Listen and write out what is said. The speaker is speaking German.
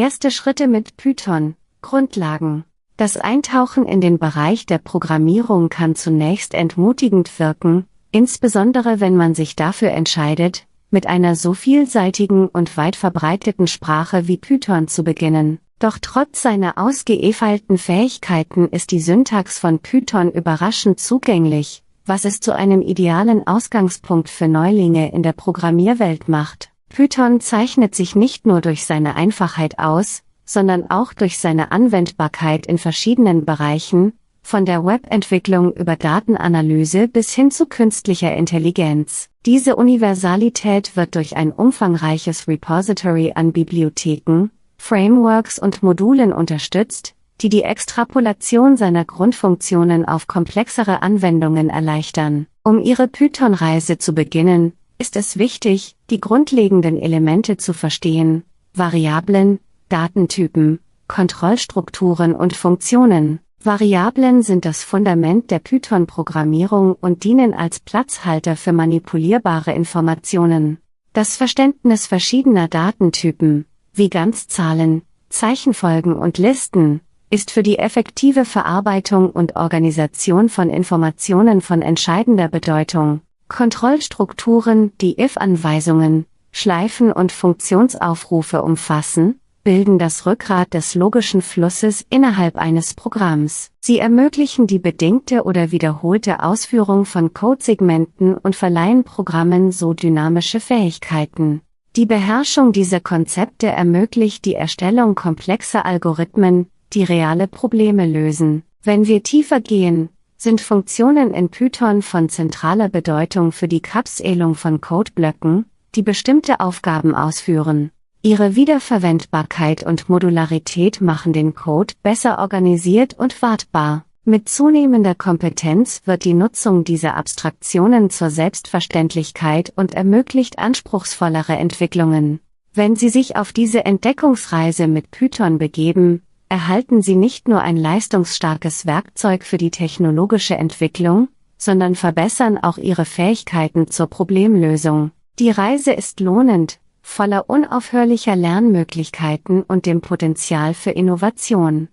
Erste Schritte mit Python, Grundlagen. Das Eintauchen in den Bereich der Programmierung kann zunächst entmutigend wirken, insbesondere wenn man sich dafür entscheidet, mit einer so vielseitigen und weit verbreiteten Sprache wie Python zu beginnen. Doch trotz seiner ausgeefeilten Fähigkeiten ist die Syntax von Python überraschend zugänglich, was es zu einem idealen Ausgangspunkt für Neulinge in der Programmierwelt macht. Python zeichnet sich nicht nur durch seine Einfachheit aus, sondern auch durch seine Anwendbarkeit in verschiedenen Bereichen, von der Webentwicklung über Datenanalyse bis hin zu künstlicher Intelligenz. Diese Universalität wird durch ein umfangreiches Repository an Bibliotheken, Frameworks und Modulen unterstützt, die die Extrapolation seiner Grundfunktionen auf komplexere Anwendungen erleichtern. Um Ihre Python-Reise zu beginnen, ist es wichtig, die grundlegenden Elemente zu verstehen: Variablen, Datentypen, Kontrollstrukturen und Funktionen. Variablen sind das Fundament der Python-Programmierung und dienen als Platzhalter für manipulierbare Informationen. Das Verständnis verschiedener Datentypen, wie Ganzzahlen, Zeichenfolgen und Listen, ist für die effektive Verarbeitung und Organisation von Informationen von entscheidender Bedeutung. Kontrollstrukturen, die if-Anweisungen, Schleifen und Funktionsaufrufe umfassen, bilden das Rückgrat des logischen Flusses innerhalb eines Programms. Sie ermöglichen die bedingte oder wiederholte Ausführung von Codesegmenten und verleihen Programmen so dynamische Fähigkeiten. Die Beherrschung dieser Konzepte ermöglicht die Erstellung komplexer Algorithmen, die reale Probleme lösen. Wenn wir tiefer gehen, sind Funktionen in Python von zentraler Bedeutung für die Kapselung von Codeblöcken, die bestimmte Aufgaben ausführen. Ihre Wiederverwendbarkeit und Modularität machen den Code besser organisiert und wartbar. Mit zunehmender Kompetenz wird die Nutzung dieser Abstraktionen zur Selbstverständlichkeit und ermöglicht anspruchsvollere Entwicklungen. Wenn Sie sich auf diese Entdeckungsreise mit Python begeben, erhalten Sie nicht nur ein leistungsstarkes Werkzeug für die technologische Entwicklung, sondern verbessern auch Ihre Fähigkeiten zur Problemlösung. Die Reise ist lohnend, voller unaufhörlicher Lernmöglichkeiten und dem Potenzial für Innovation.